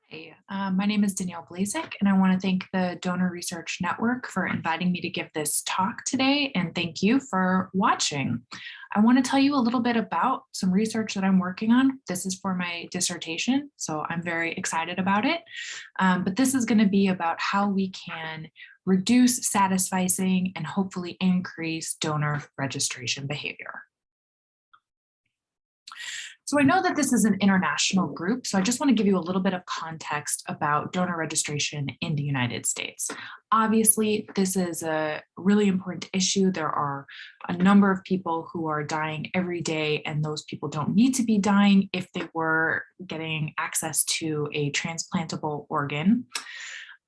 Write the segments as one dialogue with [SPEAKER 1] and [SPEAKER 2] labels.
[SPEAKER 1] Hey, my name is Danielle Blazek, and I want to thank the Donor Research Network for inviting me to give this talk today, and thank you for watching. I want to tell you a little bit about some research that I'm working on. This is for my dissertation, so I'm very excited about it. But this is going to be about how we can reduce satisficing and hopefully increase donor registration behavior. So I know that this is an international group, so I just want to give you a little bit of context about donor registration in the United States. Obviously, this is a really important issue. There are a number of people who are dying every day, and those people don't need to be dying if they were getting access to a transplantable organ.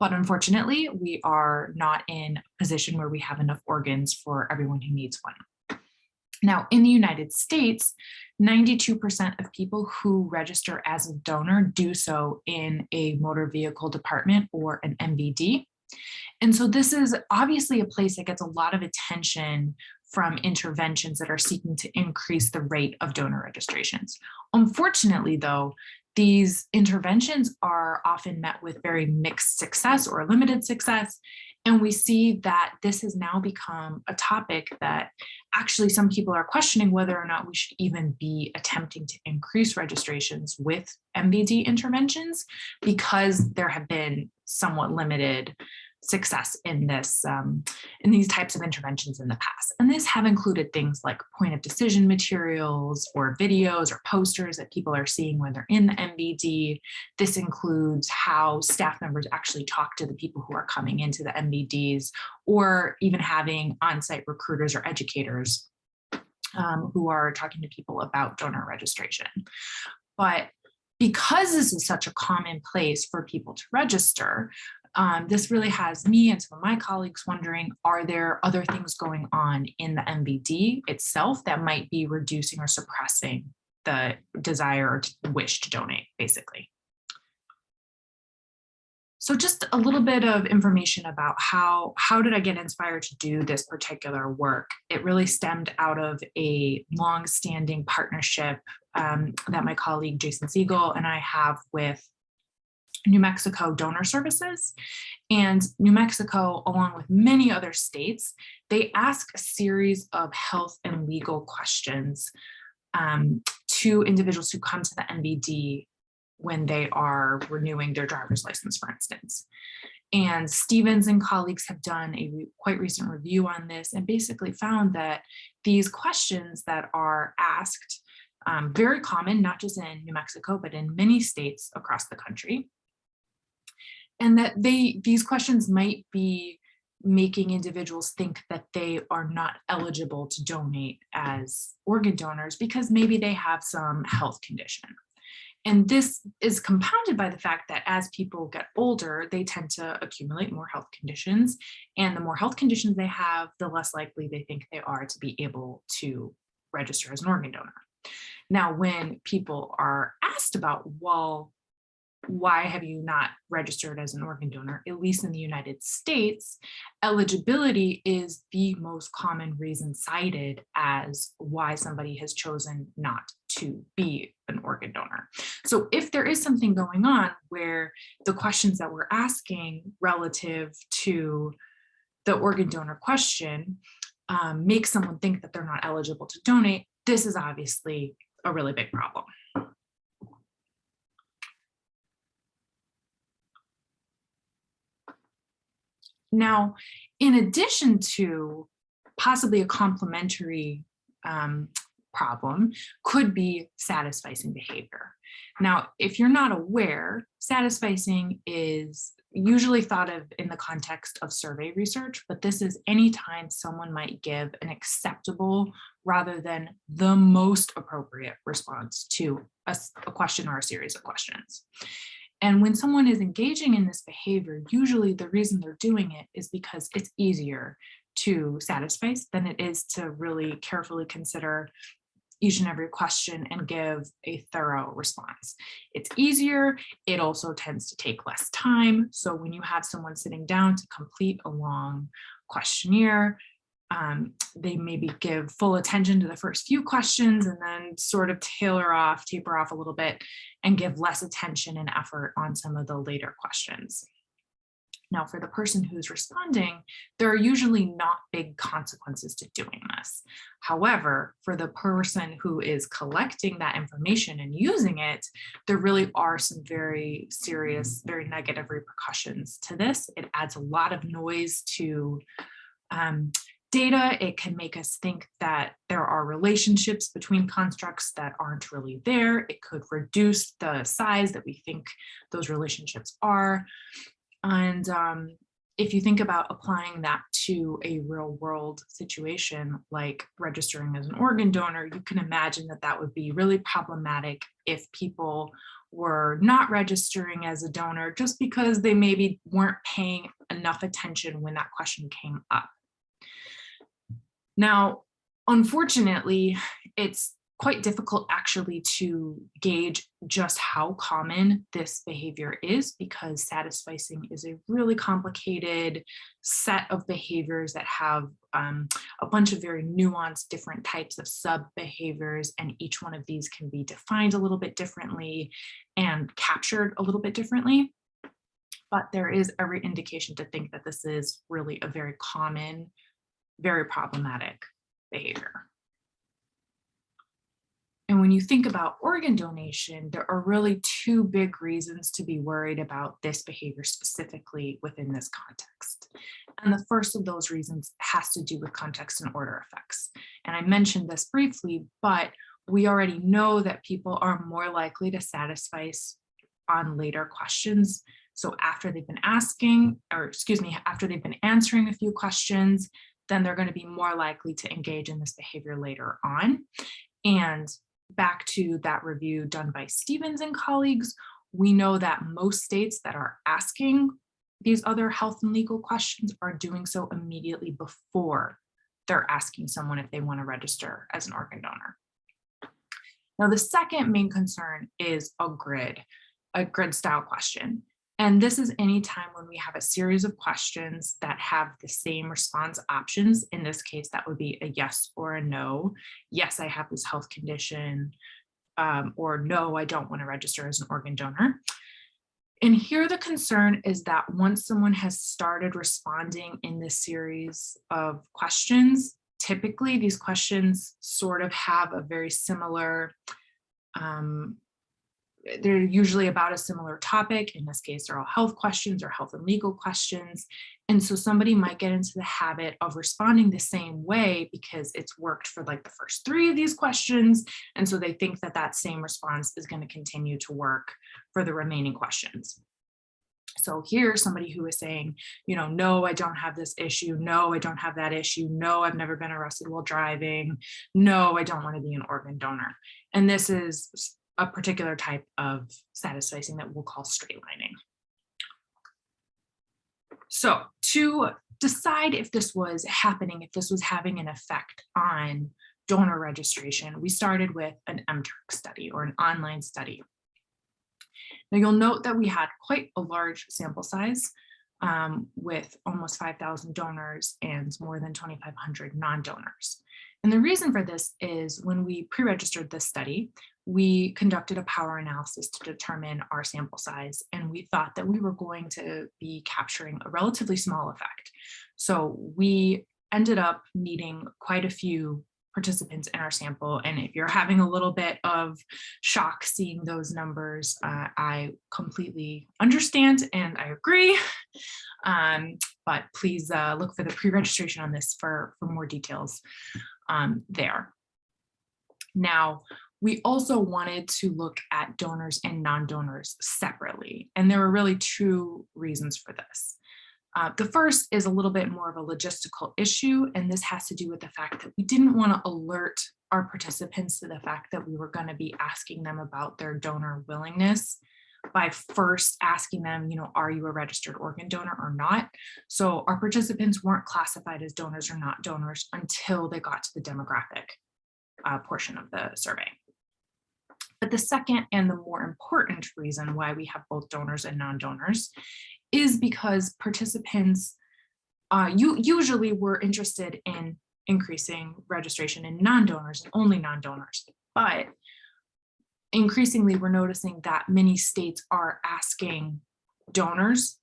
[SPEAKER 1] But unfortunately, we are not in a position where we have enough organs for everyone who needs one. Now, in the United States, 92% of people who register as a donor do so in a motor vehicle department or an MVD. And so this is obviously a place that gets a lot of attention from interventions that are seeking to increase the rate of donor registrations. Unfortunately, though, these interventions are often met with very mixed success or limited success. And we see that this has now become a topic that actually some people are questioning whether or not we should even be attempting to increase registrations with MVD interventions, because there have been somewhat limited success in this in these types of interventions in the past. And these have included things like point of decision materials or videos or posters that people are seeing when they're in the MVD. This includes how staff members actually talk to the people who are coming into the MVDs, or even having on-site recruiters or educators who are talking to people about donor registration. But because this is such a common place for people to register, this really has me and some of my colleagues wondering, are there other things going on in the MVD itself that might be reducing or suppressing the desire or wish to donate, basically? So just a little bit of information about how did I get inspired to do this particular work. It really stemmed out of a long-standing partnership that my colleague Jason Siegel and I have with New Mexico Donor Services. And New Mexico, along with many other states, they ask a series of health and legal questions to individuals who come to the MVD when they are renewing their driver's license, for instance. And Stevens and colleagues have done a quite recent review on this and basically found that these questions that are asked, very common, not just in New Mexico, but in many states across the country, and that these questions might be making individuals think that they are not eligible to donate as organ donors because maybe they have some health condition. And this is compounded by the fact that as people get older, they tend to accumulate more health conditions. And the more health conditions they have, the less likely they think they are to be able to register as an organ donor. Now, when people are asked about, well, why have you not registered as an organ donor, at least in the United States, eligibility is the most common reason cited as why somebody has chosen not to be an organ donor. So if there is something going on where the questions that we're asking relative to the organ donor question make someone think that they're not eligible to donate, this is obviously a really big problem. Now, in addition to possibly a complementary problem could be satisficing behavior. Now, if you're not aware, satisficing is usually thought of in the context of survey research, but this is anytime someone might give an acceptable rather than the most appropriate response to a question or a series of questions. And when someone is engaging in this behavior, usually the reason they're doing it is because it's easier to satisfice than it is to really carefully consider each and every question and give a thorough response. It's easier. It also tends to take less time. So when you have someone sitting down to complete a long questionnaire, they maybe give full attention to the first few questions and then sort of taper off a little bit and give less attention and effort on some of the later questions. Now, for the person who's responding, there are usually not big consequences to doing this. However, for the person who is collecting that information and using it, there really are some very serious, very negative repercussions to this. It adds a lot of noise to data. It can make us think that there are relationships between constructs that aren't really there. It could reduce the size that we think those relationships are. And if you think about applying that to a real world situation, like registering as an organ donor, you can imagine that that would be really problematic if people were not registering as a donor just because they maybe weren't paying enough attention when that question came up. Now, unfortunately, it's quite difficult actually to gauge just how common this behavior is, because satisficing is a really complicated set of behaviors that have a bunch of very nuanced different types of sub behaviors, and each one of these can be defined a little bit differently and captured a little bit differently. But there is every indication to think that this is really a very common, very problematic behavior. And when you think about organ donation, there are really two big reasons to be worried about this behavior specifically within this context. And the first of those reasons has to do with context and order effects. And I mentioned this briefly, but we already know that people are more likely to satisfice on later questions. So after they've been after they've been answering a few questions, then they're going to be more likely to engage in this behavior later on. And back to that review done by Stevens and colleagues, we know that most states that are asking these other health and legal questions are doing so immediately before they're asking someone if they want to register as an organ donor. Now, the second main concern is a grid style question. And this is any time when we have a series of questions that have the same response options. In this case, that would be a yes or a no. Yes, I have this health condition, or no, I don't want to register as an organ donor. And here the concern is that once someone has started responding in this series of questions, typically these questions sort of have a very similar they're usually about a similar topic. In this case, they're all health questions or health and legal questions. And so somebody might get into the habit of responding the same way because it's worked for like the first three of these questions. And so they think that that same response is going to continue to work for the remaining questions. So here's somebody who is saying, no, I don't have this issue. No, I don't have that issue. No, I've never been arrested while driving. No, I don't want to be an organ donor. And this is a particular type of satisficing that we'll call straight lining. So to decide if this was happening, if this was having an effect on donor registration, we started with an MTurk study or an online study. Now you'll note that we had quite a large sample size with almost 5,000 donors and more than 2,500 non-donors. And the reason for this is when we pre-registered this study, we conducted a power analysis to determine our sample size, and we thought that we were going to be capturing a relatively small effect. So we ended up needing quite a few participants in our sample. And if you're having a little bit of shock seeing those numbers, I completely understand and I agree. But please look for the pre-registration on this for more details there. Now, we also wanted to look at donors and non-donors separately, and there were really two reasons for this. The first is a little bit more of a logistical issue, and this has to do with the fact that we didn't want to alert our participants to the fact that we were going to be asking them about their donor willingness by first asking them, are you a registered organ donor or not? So our participants weren't classified as donors or not donors until they got to the demographic portion of the survey. But the second and the more important reason why we have both donors and non-donors is because participants usually we're interested in increasing registration in non-donors and only non-donors, but increasingly we're noticing that many states are asking donors,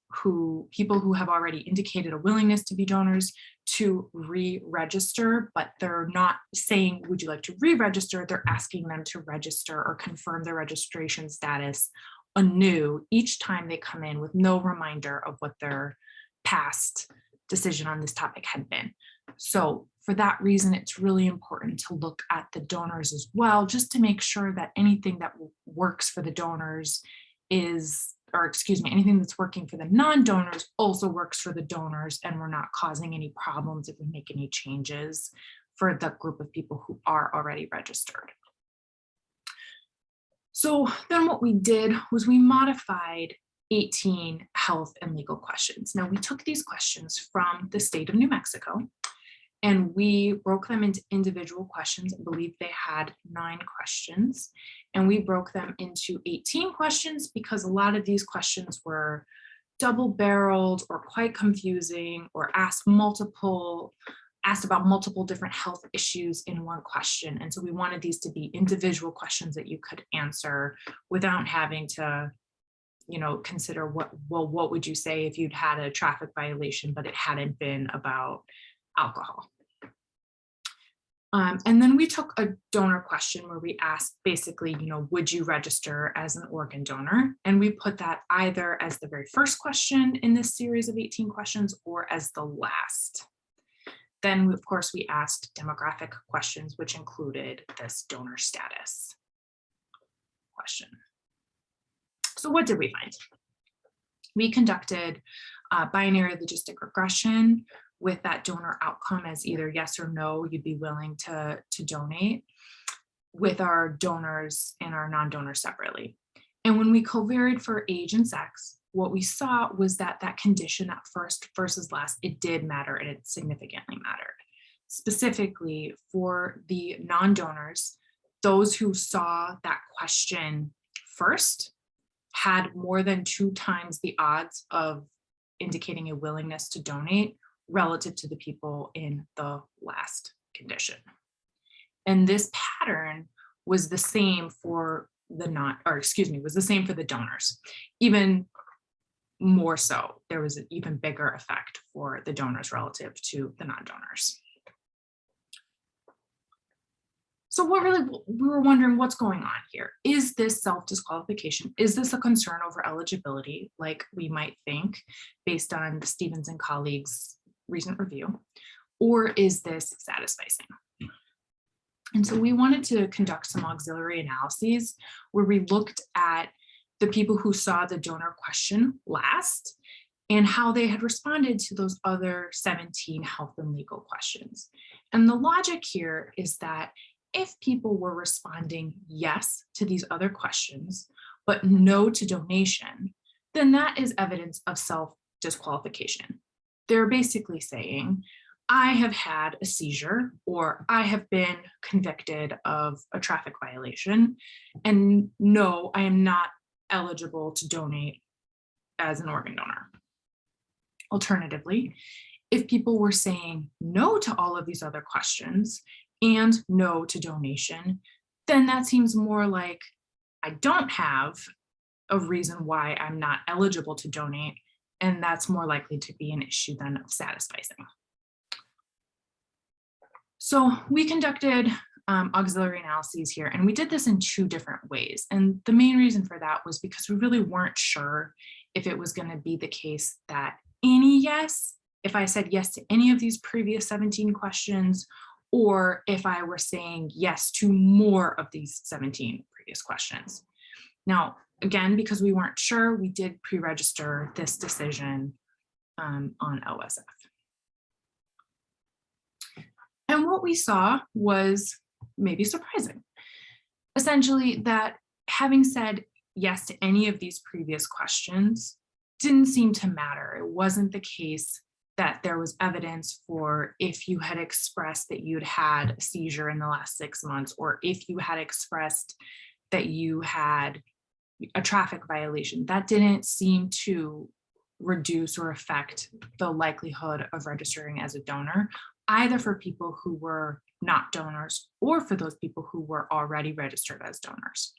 [SPEAKER 1] people who have already indicated a willingness to be donors, to re-register, but they're not saying, would you like to re-register? They're asking them to register or confirm their registration status anew each time they come in with no reminder of what their past decision on this topic had been. So for that reason, it's really important to look at the donors as well, just to make sure that anything that works for the donors anything that's working for the non-donors also works for the donors, and we're not causing any problems if we make any changes for the group of people who are already registered. So then what we did was we modified 18 health and legal questions. Now we took these questions from the state of New Mexico and we broke them into individual questions. I believe they had 9 questions, and we broke them into 18 questions because a lot of these questions were double-barreled or quite confusing, or asked about multiple different health issues in one question. And so we wanted these to be individual questions that you could answer without having to, consider what would you say if you'd had a traffic violation, but it hadn't been about alcohol. And then we took a donor question where we asked basically, would you register as an organ donor? And we put that either as the very first question in this series of 18 questions or as the last. Then, of course, we asked demographic questions, which included this donor status question. So what did we find? We conducted binary logistic regression with that donor outcome as either yes or no, you'd be willing to donate, with our donors and our non-donors separately. And when we covariated for age and sex, what we saw was that condition, that first versus last, it did matter, and it significantly mattered. Specifically for the non-donors, those who saw that question first had more than 2 times the odds of indicating a willingness to donate relative to the people in the last condition. And this pattern was the same for the donors. Even more so, there was an even bigger effect for the donors relative to the non-donors. So we were wondering what's going on here. Is this self-disqualification? Is this a concern over eligibility, like we might think, based on Stevens and colleagues' recent review? Or is this satisficing? And so we wanted to conduct some auxiliary analyses where we looked at the people who saw the donor question last and how they had responded to those other 17 health and legal questions. And the logic here is that if people were responding yes to these other questions, but no to donation, then that is evidence of self-disqualification. They're basically saying, I have had a seizure, or I have been convicted of a traffic violation, and no, I am not eligible to donate as an organ donor. Alternatively, if people were saying no to all of these other questions and no to donation, then that seems more like I don't have a reason why I'm not eligible to donate, and that's more likely to be an issue than of satisficing. So we conducted auxiliary analyses here, and we did this in 2 different ways. And the main reason for that was because we really weren't sure if it was going to be the case that if I said yes to any of these previous 17 questions, or if I were saying yes to more of these 17 previous questions. Now, again, because we weren't sure, we did pre-register this decision on OSF. And what we saw was maybe surprising. Essentially, that having said yes to any of these previous questions didn't seem to matter. It wasn't the case that there was evidence for if you had expressed that you'd had a seizure in the last 6 months, or if you had expressed that you had a traffic violation. That didn't seem to reduce or affect the likelihood of registering as a donor, either for people who were not donors or for those people who were already registered as donors.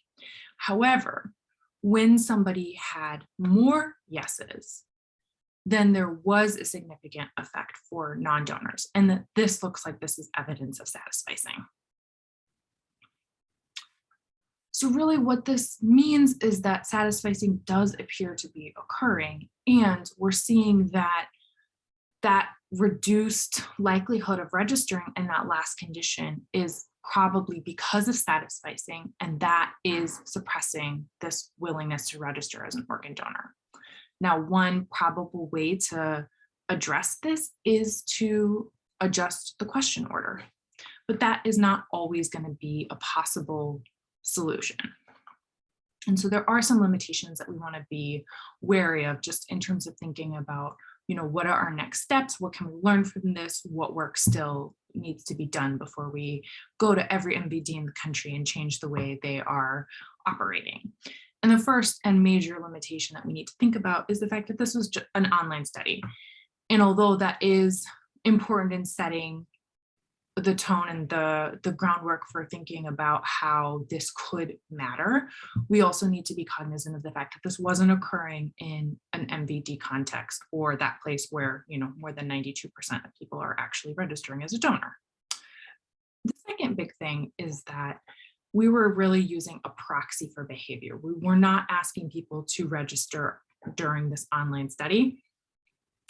[SPEAKER 1] However, when somebody had more yeses, then there was a significant effect for non-donors. And that this looks like this is evidence of satisficing. So really what this means is that satisficing does appear to be occurring, and we're seeing that that reduced likelihood of registering in that last condition is probably because of satisficing, and that is suppressing this willingness to register as an organ donor. Now, one probable way to address this is to adjust the question order, but that is not always going to be a possible solution. And so there are some limitations that we want to be wary of just in terms of thinking about, what are our next steps? What can we learn from this? What work still needs to be done before we go to every MVD in the country and change the way they are operating? And the first and major limitation that we need to think about is the fact that this was just an online study. And although that is important in setting the tone and the groundwork for thinking about how this could matter, we also need to be cognizant of the fact that this wasn't occurring in an MVD context, or that place where more than 92% of people are actually registering as a donor. The second big thing is that we were really using a proxy for behavior. We were not asking people to register during this online study.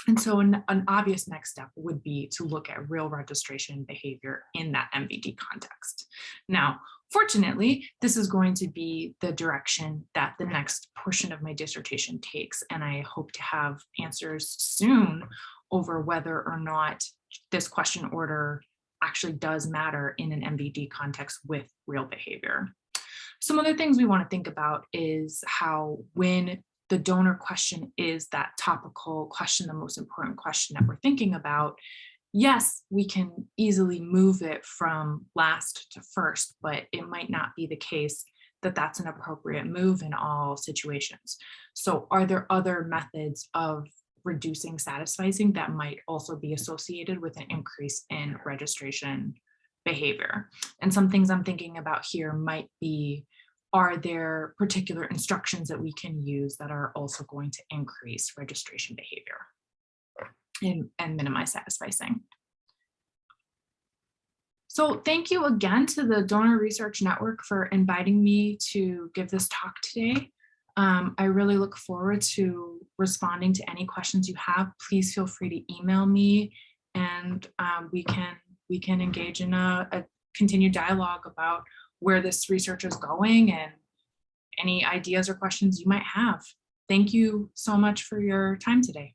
[SPEAKER 1] And so an obvious next step would be to look at real registration behavior in that MVD context. Now, fortunately, this is going to be the direction that the next portion of my dissertation takes, and I hope to have answers soon over whether or not this question order actually does matter in an MVD context with real behavior. Some other things we want to think about is how, when the donor question is that topical question, the most important question that we're thinking about, yes, we can easily move it from last to first, but it might not be the case that that's an appropriate move in all situations. So are there other methods of reducing satisficing that might also be associated with an increase in registration behavior? And some things I'm thinking about here might be, are there particular instructions that we can use that are also going to increase registration behavior and minimize satisficing? So thank you again to the Donor Research Network for inviting me to give this talk today. I really look forward to responding to any questions you have. Please feel free to email me, and we can engage in a continued dialogue about where this research is going and any ideas or questions you might have. Thank you so much for your time today.